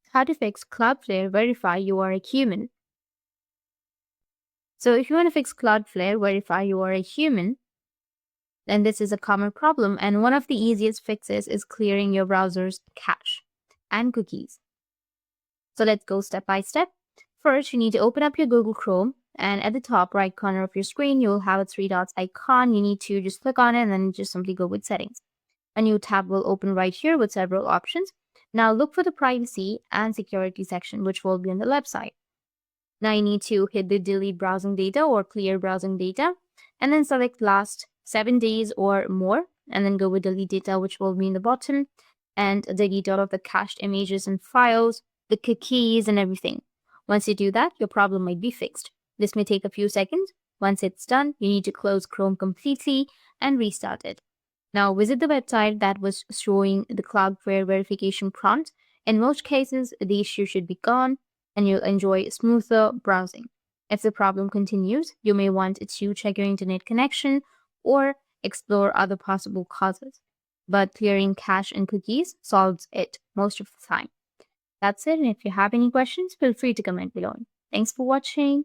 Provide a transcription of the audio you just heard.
how to fix Cloudflare verify you are a human. So if you want to fix Cloudflare verify you are a human, then this is a common problem, and one of the easiest fixes is clearing your browser's cache and cookies. So let's go step by step. First, you need to open up your Google Chrome, and at the top right corner of your screen, you will have a 3 dots icon. You need to just click on it and then just simply go with settings. A new tab will open right here with several options. Now look for the privacy and security section, which will be on the left side. Now you need to hit the delete browsing data or clear browsing data, and then select last 7 days or more, and then go with delete data, which will be in the bottom, and delete all of the cached images and files, the cookies and everything. Once you do that, your problem might be fixed. This may take a few seconds. Once it's done, you need to close Chrome completely and restart it. Now visit the website that was showing the Cloudflare verification prompt. In most cases, the issue should be gone and you'll enjoy smoother browsing. If the problem continues, you may want to check your internet connection or explore other possible causes. But clearing cache and cookies solves it most of the time. That's it, and if you have any questions, feel free to comment below. Thanks for watching.